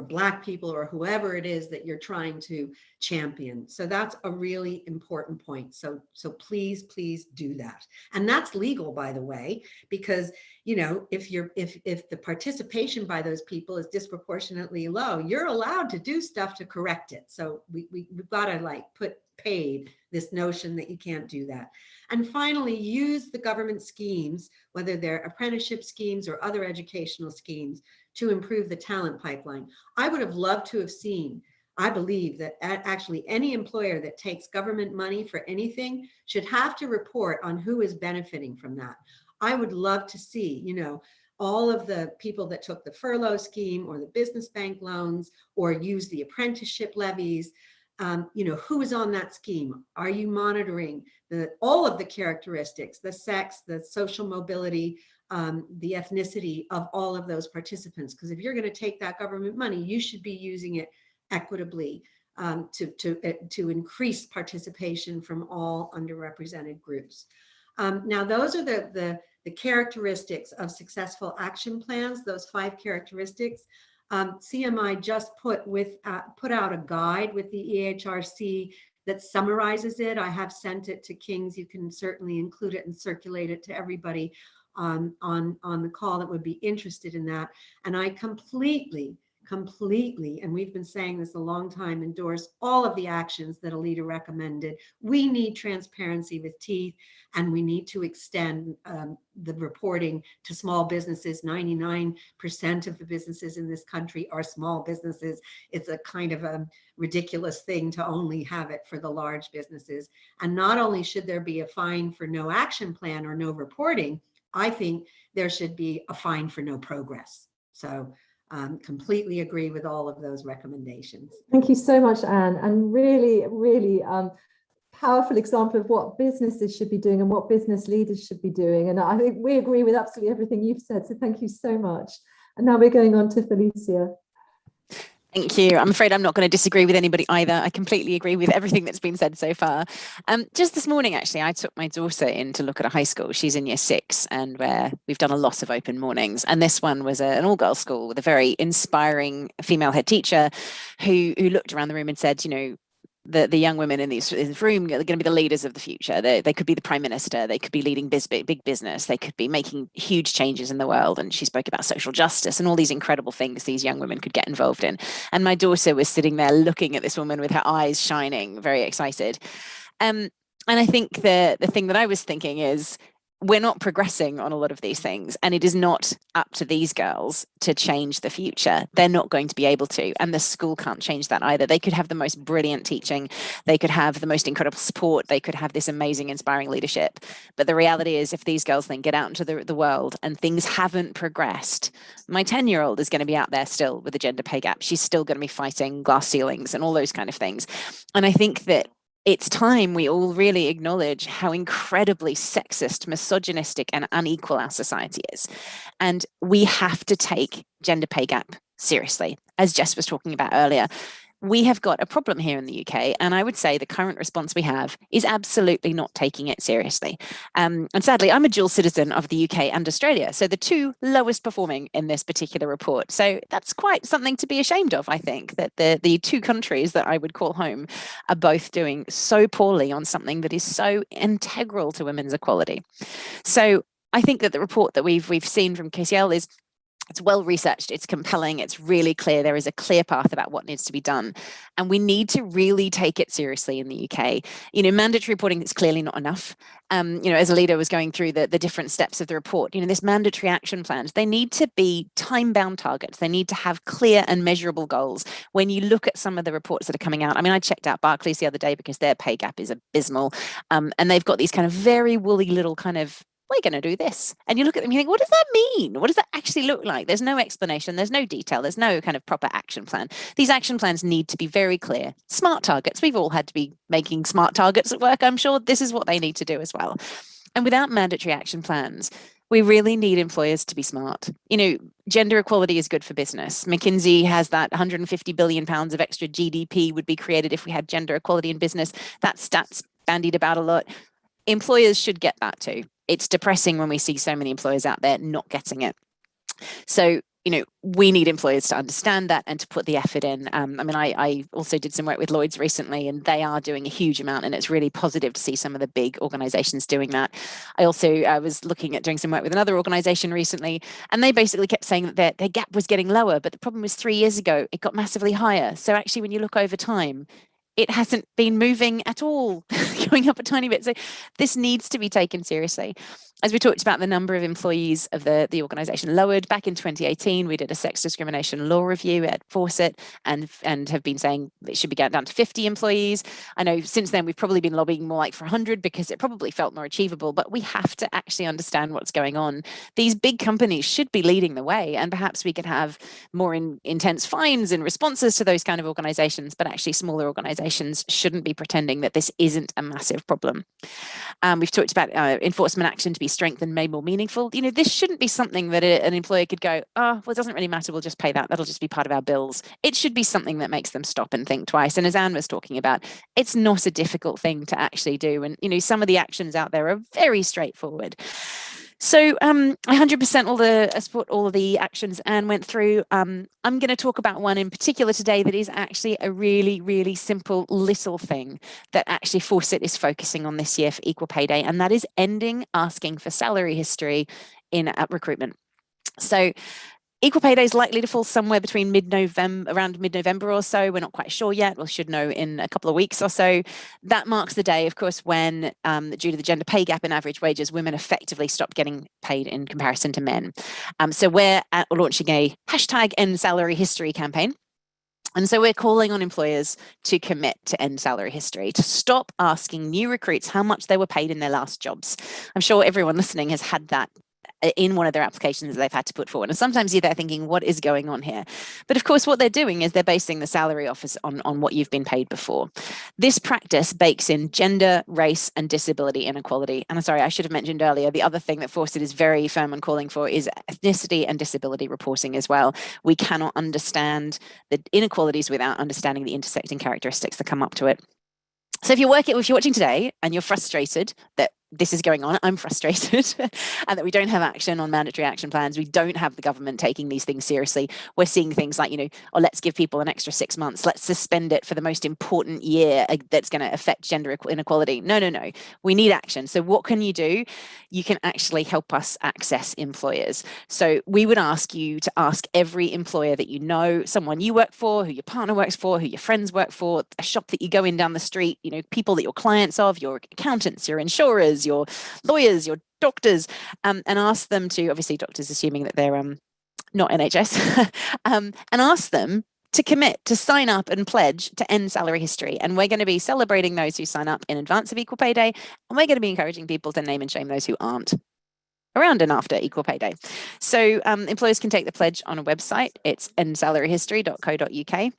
Speaker 4: Black people or whoever it is that you're trying to champion. So that's a really important point. So please do that. And that's legal, by the way, because if the participation by those people is disproportionately low, you're allowed to do stuff to correct it. So we've got to put paid this notion that you can't do that. And finally, use the government schemes, whether they're apprenticeship schemes or other educational schemes, to improve the talent pipeline. I would have loved to have seen, I believe that actually any employer that takes government money for anything should have to report on who is benefiting from that. I would love to see, all of the people that took the furlough scheme or the business bank loans or use the apprenticeship levies, who is on that scheme? Are you monitoring all of the characteristics, the sex, the social mobility, the ethnicity of all of those participants? Because if you're going to take that government money, you should be using it equitably to increase participation from all underrepresented groups. Now, those are the characteristics of successful action plans, those 5 characteristics. CMI just put out a guide with the EHRC that summarizes it. I have sent it to King's. You can certainly include it and circulate it to everybody on the call that would be interested in that. And I completely, and we've been saying this a long time, endorse all of the actions that Alita recommended. We need transparency with teeth, and we need to extend the reporting to small businesses. 99% of the businesses in this country are small businesses. It's a kind of a ridiculous thing to only have it for the large businesses. And not only should there be a fine for no action plan or no reporting, I think there should be a fine for no progress. So completely agree with all of those recommendations.
Speaker 1: Thank you so much, Anne, and really, really powerful example of what businesses should be doing and what business leaders should be doing. And I think we agree with absolutely everything you've said. So thank you so much. And now we're going on to Felicia.
Speaker 5: Thank you. I'm afraid I'm not going to disagree with anybody either. I completely agree with everything that's been said so far. Just this morning, actually, I took my daughter in to look at a high school. She's in year 6, and where we've done a lot of open mornings. And this one was an all-girls school with a very inspiring female head teacher who looked around the room and said, the young women in this room are going to be the leaders of the future. They could be the prime minister. They could be leading big business. They could be making huge changes in the world. And she spoke about social justice and all these incredible things these young women could get involved in. And my daughter was sitting there looking at this woman with her eyes shining, very excited. And I think the thing that I was thinking is, we're not progressing on a lot of these things, and it is not up to these girls to change the future. They're not going to be able to, and the school can't change that either. They could have the most brilliant teaching, they could have the most incredible support, they could have this amazing, inspiring leadership. But the reality is, if these girls then get out into the world and things haven't progressed, my 10-year-old is going to be out there still with a gender pay gap. She's still going to be fighting glass ceilings and all those kind of things. And I think that it's time we all really acknowledge how incredibly sexist, misogynistic, and unequal our society is. And we have to take gender pay gap seriously, as Jess was talking about earlier. We have got a problem here in the UK, and I would say the current response we have is absolutely not taking it seriously. And sadly, I'm a dual citizen of the UK and Australia, so the 2 lowest performing in this particular report. So that's quite something to be ashamed of, I think, that the 2 countries that I would call home are both doing so poorly on something that is so integral to women's equality. So I think that the report that we've seen from KCL is, it's well researched, it's compelling, it's really clear. There is a clear path about what needs to be done. And we need to really take it seriously in the UK. Mandatory reporting is clearly not enough. As Alita was going through the different steps of the report, this mandatory action plans, they need to be time-bound targets. They need to have clear and measurable goals. When you look at some of the reports that are coming out, I checked out Barclays the other day because their pay gap is abysmal. And they've got these kind of very woolly little kind of, we're going to do this. And you look at them, you think, what does that mean? What does that actually look like? There's no explanation. There's no detail. There's no kind of proper action plan. These action plans need to be very clear. Smart targets. We've all had to be making smart targets at work, I'm sure. This is what they need to do as well. And without mandatory action plans, we really need employers to be smart. You know, gender equality is good for business. McKinsey has that 150 billion pounds of extra GDP would be created if we had gender equality in business. That stat's bandied about a lot. Employers should get that too. It's depressing when we see so many employers out there not getting it. So, you know, we need employers to understand that and to put the effort in. I mean, I also did some work with Lloyd's recently, and they are doing a huge amount, and it's really positive to see some of the big organizations doing that. I also was looking at doing some work with another organization recently, and they basically kept saying that their gap was getting lower, but the problem was 3 years ago, it got massively higher. So actually, when you look over time, it hasn't been moving at all, going up a tiny bit. So this needs to be taken seriously. As we talked about, the number of employees of the organisation lowered. Back in 2018, we did a sex discrimination law review at Fawcett and have been saying it should be down to 50 employees. I know since then we've probably been lobbying more like for 100 because it probably felt more achievable, but we have to actually understand what's going on. These big companies should be leading the way, and perhaps we could have more intense fines and responses to those kind of organisations, but actually smaller organisations shouldn't be pretending that this isn't a massive problem. We've talked about enforcement action to be strengthened, made more meaningful. You know, this shouldn't be something that an employer could go, oh, well, it doesn't really matter, we'll just pay that. That'll just be part of our bills. It should be something that makes them stop and think twice. And as Anne was talking about, it's not a difficult thing to actually do. And, you know, some of the actions out there are very straightforward. So 100% I support all of the actions Anne went through. I'm going to talk about one in particular today that is actually a really, really simple little thing that actually Fawcett is focusing on this year for Equal Pay Day, and that is ending asking for salary history in recruitment. So Equal Pay Day is likely to fall somewhere between around mid-November or so. We're not quite sure yet. We should know in a couple of weeks or so. That marks the day, of course, when, due to the gender pay gap in average wages, women effectively stopped getting paid in comparison to men. So we're launching a #EndSalaryHistory campaign. And so we're calling on employers to commit to end salary history, to stop asking new recruits how much they were paid in their last jobs. I'm sure everyone listening has had that in one of their applications that they've had to put forward. And sometimes you're there thinking, what is going on here? But of course, what they're doing is they're basing the salary offers on what you've been paid before. This practice bakes in gender, race, and disability inequality. And I'm sorry, I should have mentioned earlier, the other thing that Fawcett is very firm on calling for is ethnicity and disability reporting as well. We cannot understand the inequalities without understanding the intersecting characteristics that come up to it. So if you're watching today and you're frustrated that this is going on, I'm frustrated, and that we don't have action on mandatory action plans. We don't have the government taking these things seriously. We're seeing things like, let's give people an extra 6 months. Let's suspend it for the most important year that's going to affect gender inequality. No. We need action. So what can you do? You can actually help us access employers. So we would ask you to ask every employer that you know, someone you work for, who your partner works for, who your friends work for, a shop that you go in down the street, people that you're clients of, your accountants, your insurers, your lawyers, your doctors, and ask them to, obviously doctors assuming that they're not NHS, and ask them to commit, to sign up and pledge to end salary history. And we're going to be celebrating those who sign up in advance of Equal Pay Day, and we're going to be encouraging people to name and shame those who aren't around and after Equal Pay Day. So employers can take the pledge on a website. It's endsalaryhistory.co.uk.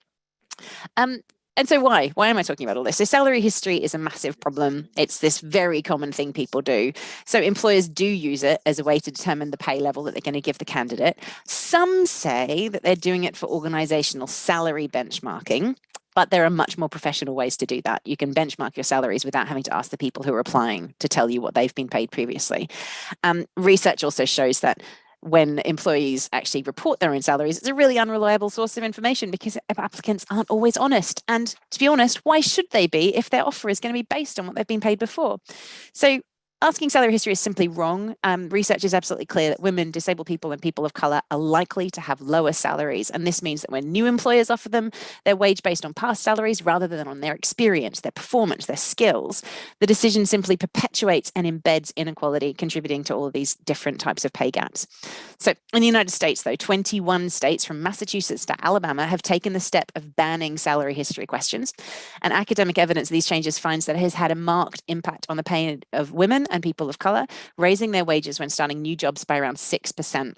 Speaker 5: And so why am I talking about all this? So salary history is a massive problem. It's this very common thing people do. So employers do use it as a way to determine the pay level that they're going to give the candidate. Some say that they're doing it for organizational salary benchmarking, but there are much more professional ways to do that. You can benchmark your salaries without having to ask the people who are applying to tell you what they've been paid previously. Research also shows that when employees actually report their own salaries, it's a really unreliable source of information because applicants aren't always honest. And to be honest, why should they be if their offer is going to be based on what they've been paid before? So asking salary history is simply wrong. Research is absolutely clear that women, disabled people, and people of colour are likely to have lower salaries. And this means that when new employers offer them their wage based on past salaries rather than on their experience, their performance, their skills, the decision simply perpetuates and embeds inequality, contributing to all of these different types of pay gaps. So in the United States, though, 21 states from Massachusetts to Alabama have taken the step of banning salary history questions. And academic evidence of these changes finds that it has had a marked impact on the pay of women and people of colour, raising their wages when starting new jobs by around 6%.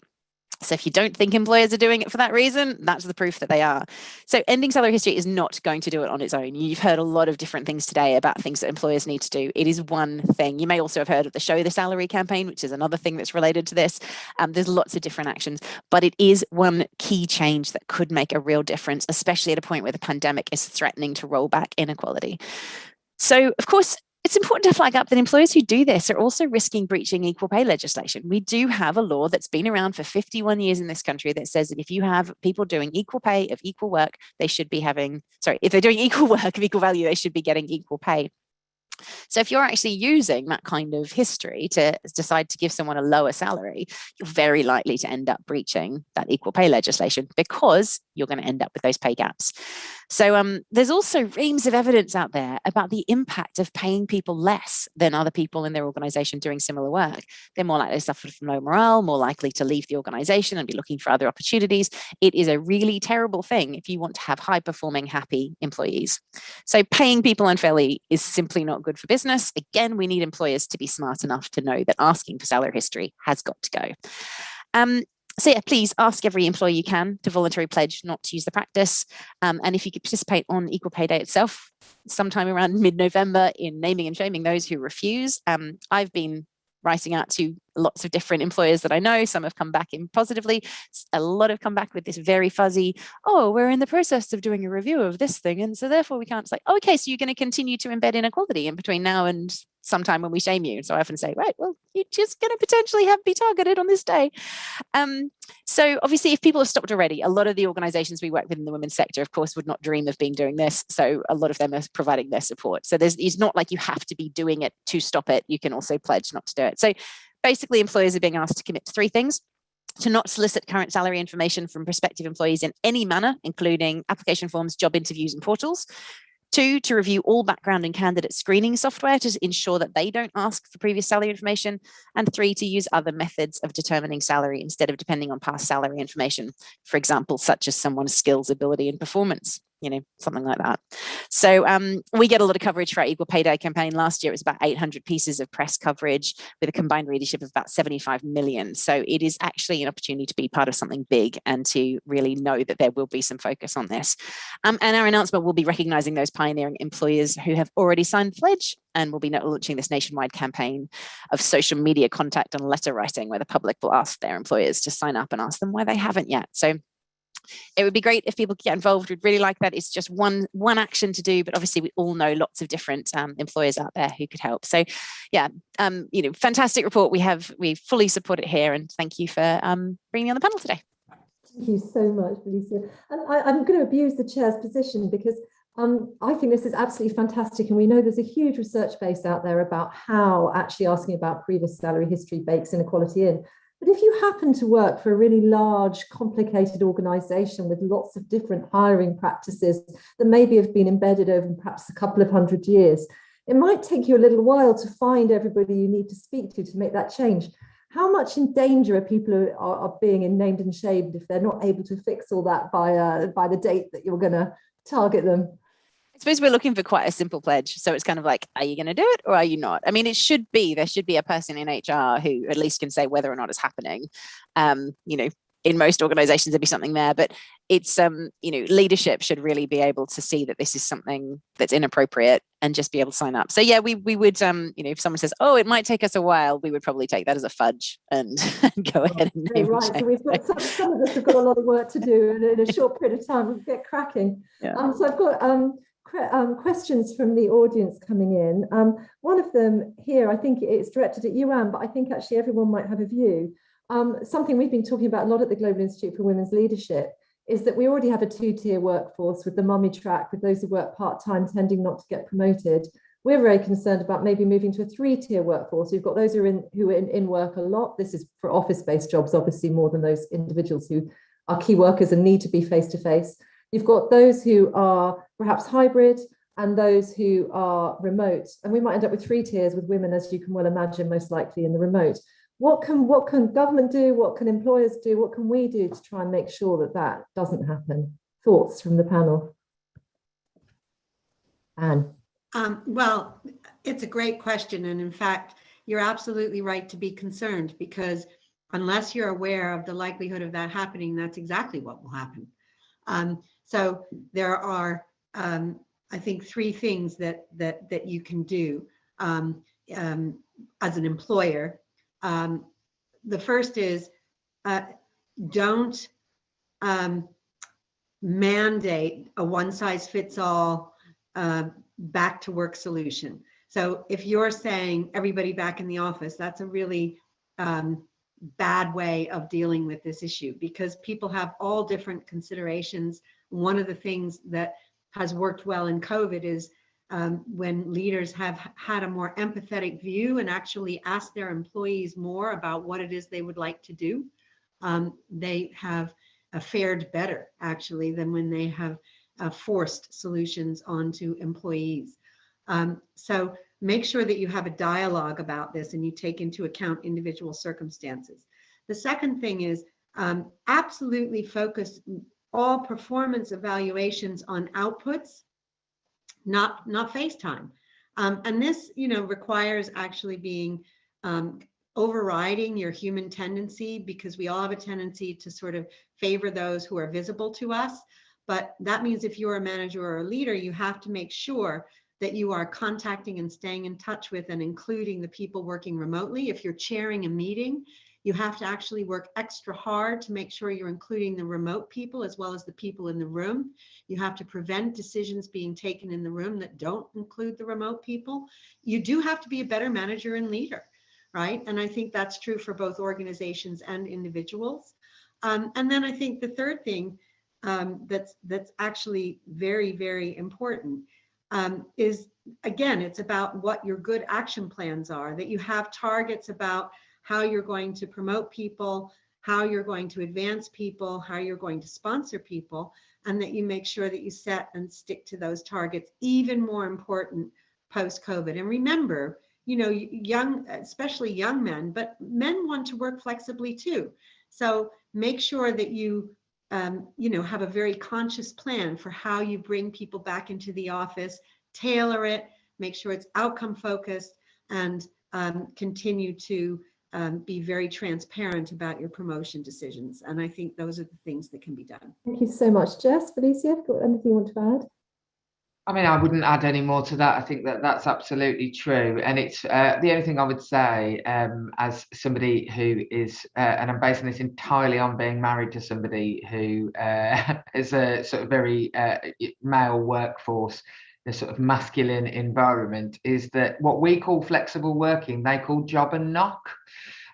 Speaker 5: So if you don't think employers are doing it for that reason, that's the proof that they are. So ending salary history is not going to do it on its own. You've heard a lot of different things today about things that employers need to do. It is one thing. You may also have heard of the Show the Salary campaign, which is another thing that's related to this. There's lots of different actions, but it is one key change that could make a real difference, especially at a point where the pandemic is threatening to roll back inequality. So, of course, it's important to flag up that employers who do this are also risking breaching equal pay legislation. We do have a law that's been around for 51 years in this country that says that if you have people doing equal pay of equal work, they should be having, if they're doing equal work of equal value, they should be getting equal pay. So if you're actually using that kind of history to decide to give someone a lower salary, you're very likely to end up breaching that equal pay legislation because you're going to end up with those pay gaps. So there's also reams of evidence out there about the impact of paying people less than other people in their organization doing similar work. They're more likely to suffer from low morale, more likely to leave the organization and be looking for other opportunities. It is a really terrible thing if you want to have high-performing, happy employees. So paying people unfairly is simply not good for business. Again, we need employers to be smart enough to know that asking for salary history has got to go. So yeah, please ask every employee you can to voluntarily pledge not to use the practice. And if you could participate on Equal Pay Day itself, sometime around mid-November, in naming and shaming those who refuse. I've been writing out to lots of different employers that I know. Some have come back in positively. A lot have come back with this very fuzzy, oh, we're in the process of doing a review of this thing. And so therefore we can't say, oh, okay, so you're going to continue to embed inequality in between now and sometime when we shame you. So I often say, right, well, you're just going to potentially be targeted on this day. So obviously, if people have stopped already, a lot of the organizations we work with in the women's sector, of course, would not dream of being doing this. So a lot of them are providing their support. So it's not like you have to be doing it to stop it. You can also pledge not to do it. So basically, employers are being asked to commit to 3 things: to not solicit current salary information from prospective employees in any manner, including application forms, job interviews, and portals. 2, to review all background and candidate screening software to ensure that they don't ask for previous salary information. And 3, to use other methods of determining salary instead of depending on past salary information, for example, such as someone's skills, ability, and performance. Something like that. So we get a lot of coverage for our Equal Pay Day campaign. Last year, it was about 800 pieces of press coverage with a combined readership of about 75 million. So it is actually an opportunity to be part of something big and to really know that there will be some focus on this. And our announcement will be recognizing those pioneering employers who have already signed the pledge, and we'll be launching this nationwide campaign of social media contact and letter writing where the public will ask their employers to sign up and ask them why they haven't yet. So it would be great if people get involved. We'd really like that. It's just one action to do, but obviously we all know lots of different employers out there who could help. So yeah, fantastic report. We fully support it here, and thank you for bringing me on the panel today.
Speaker 1: Thank you so much, Felicia. And I'm going to abuse the chair's position because I think this is absolutely fantastic. And we know there's a huge research base out there about how actually asking about previous salary history bakes inequality in. But if you happen to work for a really large, complicated organization with lots of different hiring practices that maybe have been embedded over perhaps a couple of 100 years, it might take you a little while to find everybody you need to speak to make that change. How much in danger are people are being named and shamed if they're not able to fix all that by the date that you're going to target them?
Speaker 5: I suppose we're looking for quite a simple pledge. So it's kind of like, are you going to do it or are you not? I mean, there should be a person in HR who at least can say whether or not it's happening. In most organizations, there'd be something there, but it's, leadership should really be able to see that this is something that's inappropriate and just be able to sign up. So yeah, we would, if someone says, oh, it might take us a while, we would probably take that as a fudge and go ahead and name
Speaker 1: right. So we've got some of us have got a lot of work to do, and in a short period of time, we'll get cracking.
Speaker 5: Yeah.
Speaker 1: So I've got questions from the audience coming in. One of them here, I think it's directed at you, Anne, but I think actually everyone might have a view. Something we've been talking about a lot at the Global Institute for Women's Leadership is that we already have a 2-tier workforce with the mummy track, with those who work part-time tending not to get promoted. We're very concerned about maybe moving to a 3-tier workforce. You've got those who are in work a lot. This is for office-based jobs, obviously more than those individuals who are key workers and need to be face-to-face. You've got those who are perhaps hybrid and those who are remote. And we might end up with 3 tiers with women, as you can well imagine, most likely in the remote. What can government do? What can employers do? What can we do to try and make sure that doesn't happen? Thoughts from the panel? Anne.
Speaker 4: Well, it's a great question. And in fact, you're absolutely right to be concerned, because unless you're aware of the likelihood of that happening, that's exactly what will happen. So there are, I think, three things that you can do as an employer. The first is don't mandate a one-size-fits-all back to work solution. So if you're saying everybody back in the office, that's a really bad way of dealing with this issue, because people have all different considerations. One of the things that has worked well in COVID is when leaders have had a more empathetic view and actually asked their employees more about what it is they would like to do, they have fared better actually than when they have forced solutions onto employees. So make sure that you have a dialogue about this and you take into account individual circumstances. The second thing is absolutely focus all performance evaluations on outputs, not face time. And this, requires actually being overriding your human tendency, because we all have a tendency to sort of favor those who are visible to us. But that means if you're a manager or a leader, you have to make sure that you are contacting and staying in touch with and including the people working remotely. If you're chairing a meeting, you have to actually work extra hard to make sure you're including the remote people as well as the people in the room. You have to prevent decisions being taken in the room that don't include the remote people. You do have to be a better manager and leader, right? And I think that's true for both organizations and individuals. And then I think the third thing that's actually very, very important is, again, it's about what your good action plans are, that you have targets about how you're going to promote people, how you're going to advance people, how you're going to sponsor people, and that you make sure that you set and stick to those targets. Even more important post-COVID. And remember, especially young men, but men want to work flexibly too. So make sure that you have a very conscious plan for how you bring people back into the office, tailor it, make sure it's outcome focused, and continue to be very transparent about your promotion decisions. And I think those are the things that can be done.
Speaker 1: Thank you so much, Jess. Felicia, have you got anything you want to add?
Speaker 3: I mean, I wouldn't add any more to that. I think that that's absolutely true. And it's the only thing I would say as somebody who is, and I'm basing this entirely on being married to somebody who is a sort of very male workforce, the sort of masculine environment, is that what we call flexible working, they call job and knock.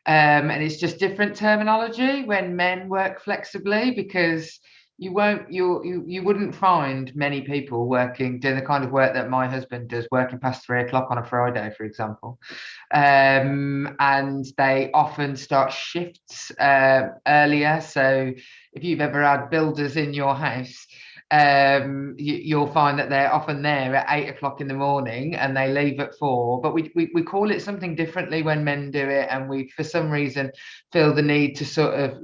Speaker 3: And it's just different terminology when men work flexibly, because you wouldn't find many people doing the kind of work that my husband does, working past 3 o'clock on a Friday, for example. And they often start shifts earlier. So if you've ever had builders in your house, you'll find that they're often there at 8 o'clock in the morning and they leave at 4. But we call it something differently when men do it, and we, for some reason, feel the need to sort of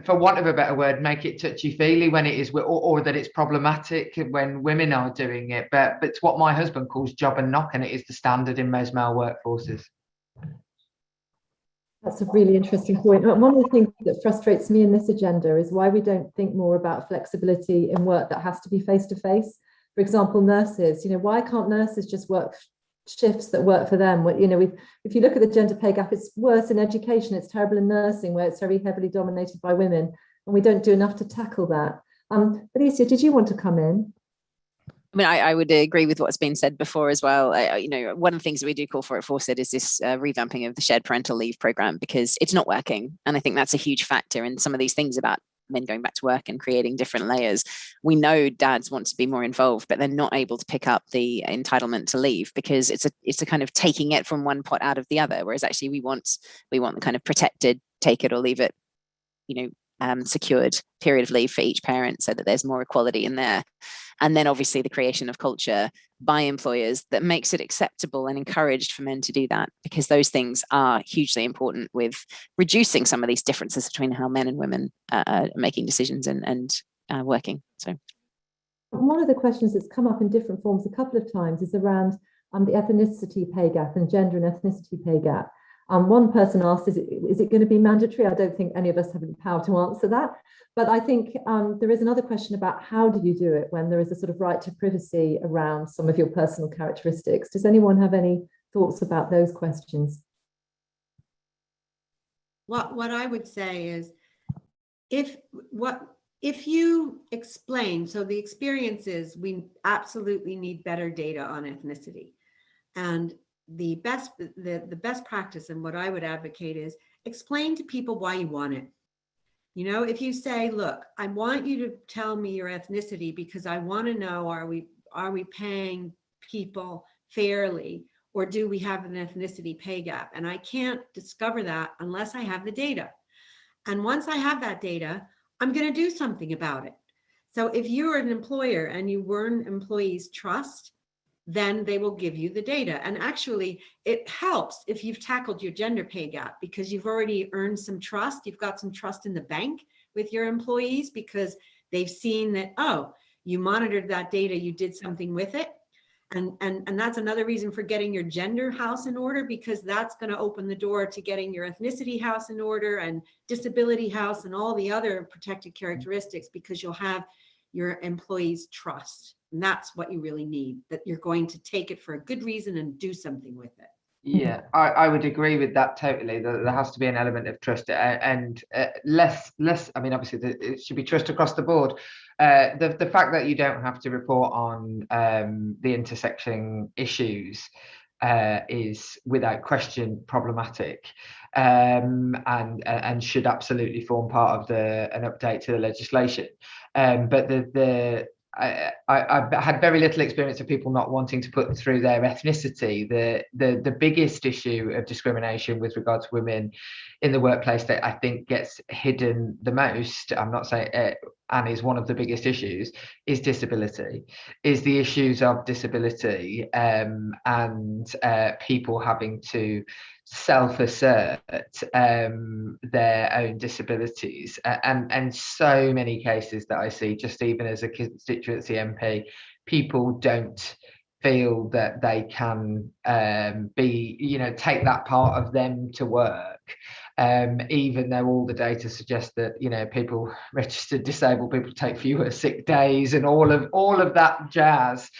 Speaker 3: for want of a better word, make it touchy-feely when it is, or that it's problematic when women are doing it. But it's what my husband calls job and knock, and it is the standard in most male workforces.
Speaker 1: That's a really interesting point. One of the things that frustrates me in this agenda is why we don't think more about flexibility in work that has to be face-to-face. For example, nurses, why can't nurses just work shifts that work for them? If you look at the gender pay gap, it's worse in education, it's terrible in nursing, where it's very heavily dominated by women, and we don't do enough to tackle that. Alicia, did you want to come in?
Speaker 5: I mean, I would agree with what's been said before as well. One of the things that we do call for at Fawcett is this revamping of the shared parental leave program, because it's not working. And I think that's a huge factor in some of these things about men going back to work and creating different layers. We know dads want to be more involved, but they're not able to pick up the entitlement to leave, because it's a kind of taking it from one pot out of the other. Whereas actually we want the kind of protected, take it or leave it, secured period of leave for each parent, so that there's more equality in there. And then obviously the creation of culture by employers that makes it acceptable and encouraged for men to do that, because those things are hugely important with reducing some of these differences between how men and women are making decisions and working. So
Speaker 1: one of the questions that's come up in different forms a couple of times is around the ethnicity pay gap and gender and ethnicity pay gap. One person asked, is it going to be mandatory? I don't think any of us have the power to answer that. But I think there is another question about how do you do it when there is a sort of right to privacy around some of your personal characteristics. Does anyone have any thoughts about those questions?
Speaker 4: What I would say is, if you explain, so the experience is we absolutely need better data on ethnicity. And the best practice, and what I would advocate, is explain to people why you want it. You know, if you say, look, I want you to tell me your ethnicity because I want to know, are we paying people fairly, or do we have an ethnicity pay gap? And I can't discover that unless I have the data. And once I have that data, I'm going to do something about it. So if you're an employer and you earn employees' trust, then they will give you the data. And actually, it helps if you've tackled your gender pay gap, because you've already earned some trust. You've got some trust in the bank with your employees because they've seen that, oh, you monitored that data, you did something with it. And that's another reason for getting your gender house in order, because that's going to open the door to getting your ethnicity house in order and disability house and all the other protected characteristics, because you'll have your employees' trust. And that's what you really need, that you're going to take it for a good reason and do something with it.
Speaker 3: Yeah, I would agree with that totally. There has to be an element of trust and less. I mean, obviously, it should be trust across the board. The fact that you don't have to report on the intersecting issues is without question problematic, and should absolutely form part of an update to the legislation. But I've had very little experience of people not wanting to put through their ethnicity. The biggest issue of discrimination with regard to women in the workplace that I think gets hidden the most, I'm not saying, and is one of the biggest issues, is disability, is the issues of disability, and people having to self-assert their own disabilities, and so many cases that I see, just even as a constituency MP, people don't feel that they can take that part of them to work, even though all the data suggests that people, registered disabled people, take fewer sick days, and all of that jazz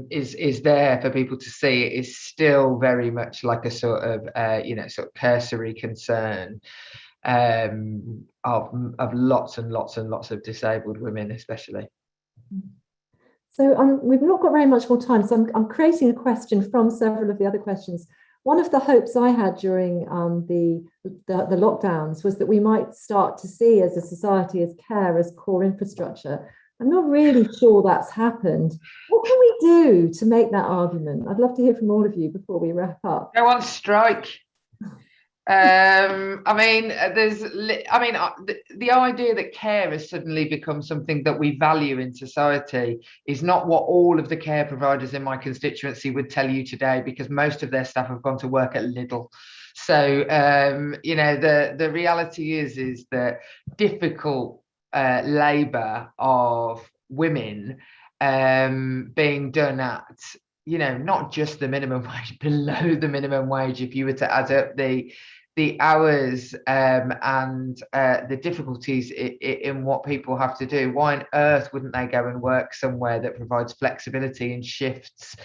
Speaker 3: is there for people to see. It is still very much like a sort of cursory concern of lots and lots and lots of disabled women, especially.
Speaker 1: So we've not got very much more time, so I'm creating a question from several of the other questions. One of the hopes I had during the lockdowns was that we might start to see, as a society, as care as core infrastructure. I'm not really sure that's happened. What can we do to make that argument? I'd love to hear from all of you before we wrap up.
Speaker 3: Go on strike. The idea that care has suddenly become something that we value in society is not what all of the care providers in my constituency would tell you today, because most of their staff have gone to work at Lidl. So the reality is that difficult labour of women being done at not just the minimum wage, below the minimum wage, if you were to add up the hours and the difficulties in what people have to do. Why on earth wouldn't they go and work somewhere that provides flexibility in shifts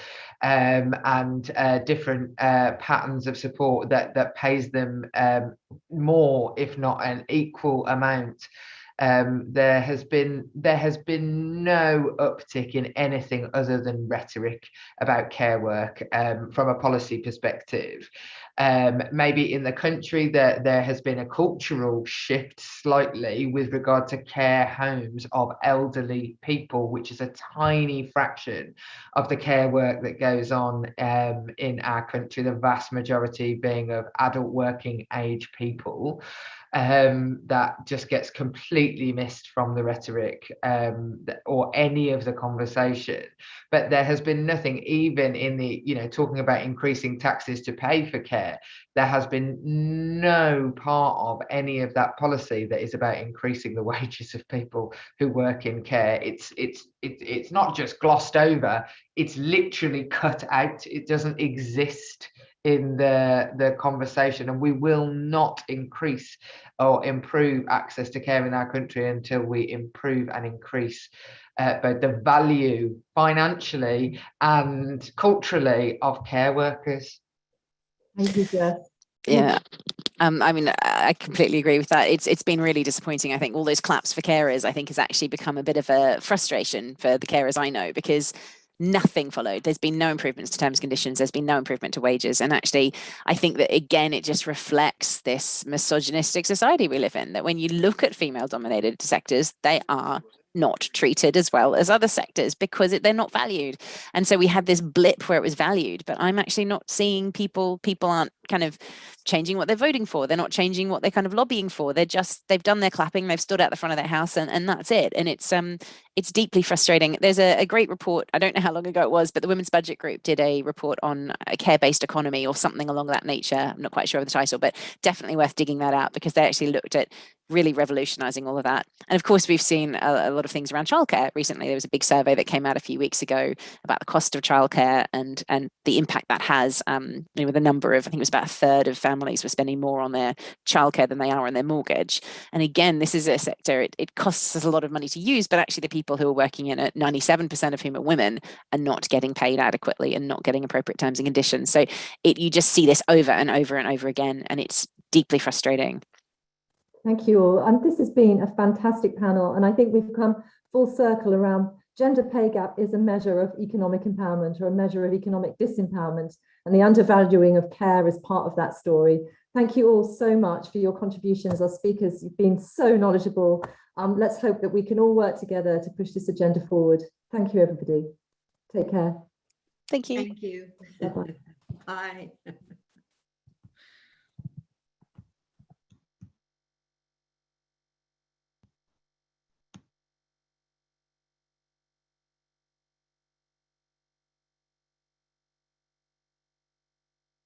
Speaker 3: and different patterns of support that pays them more, if not an equal amount? There has been no uptick in anything other than rhetoric about care work from a policy perspective. Maybe in the country there has been a cultural shift slightly with regard to care homes of elderly people, which is a tiny fraction of the care work that goes on in our country, the vast majority being of adult working age people. That just gets completely missed from the rhetoric or any of the conversation. But there has been nothing, even in the, talking about increasing taxes to pay for care, there has been no part of any of that policy that is about increasing the wages of people who work in care. It's not just glossed over, it's literally cut out. It doesn't exist in the conversation, and we will not increase or improve access to care in our country until we improve and increase both the value financially and culturally of care workers.
Speaker 1: Thank you, Jess.
Speaker 5: Yeah. I mean, I completely agree with that. It's been really disappointing. I think all those claps for carers, I think, has actually become a bit of a frustration for the carers I know, because nothing followed. There's been no improvements to terms and conditions. There's been no improvement to wages. And actually, I think that, again, it just reflects this misogynistic society we live in, that when you look at female-dominated sectors, they are not treated as well as other sectors because they're not valued. And so we had this blip where it was valued, but I'm actually not seeing people aren't kind of changing what they're voting for. They're not changing what they're kind of lobbying for. They've done their clapping, they've stood out the front of their house, and that's it. And it's deeply frustrating. There's a great report, I don't know how long ago it was, but the Women's Budget Group did a report on a care-based economy or something along that nature. I'm not quite sure of the title, but definitely worth digging that out, because they actually looked at really revolutionizing all of that. And of course, we've seen a lot of things around childcare recently. There was a big survey that came out a few weeks ago about the cost of childcare and the impact that has. With a number of, I think it was about a third of families were spending more on their childcare than they are on their mortgage. And again, this is a sector, it costs us a lot of money to use, but actually the people who are working in it, 97% of whom are women, are not getting paid adequately and not getting appropriate terms and conditions. So you just see this over and over and over again, and it's deeply frustrating.
Speaker 1: Thank you all. And this has been a fantastic panel. And I think we've come full circle around gender pay gap is a measure of economic empowerment or a measure of economic disempowerment. And the undervaluing of care is part of that story. Thank you all so much for your contributions. Our speakers, you've been so knowledgeable. Let's hope that we can all work together to push this agenda forward. Thank you, everybody. Take care.
Speaker 5: Thank you.
Speaker 4: Thank you.
Speaker 1: Bye-bye.
Speaker 4: Bye.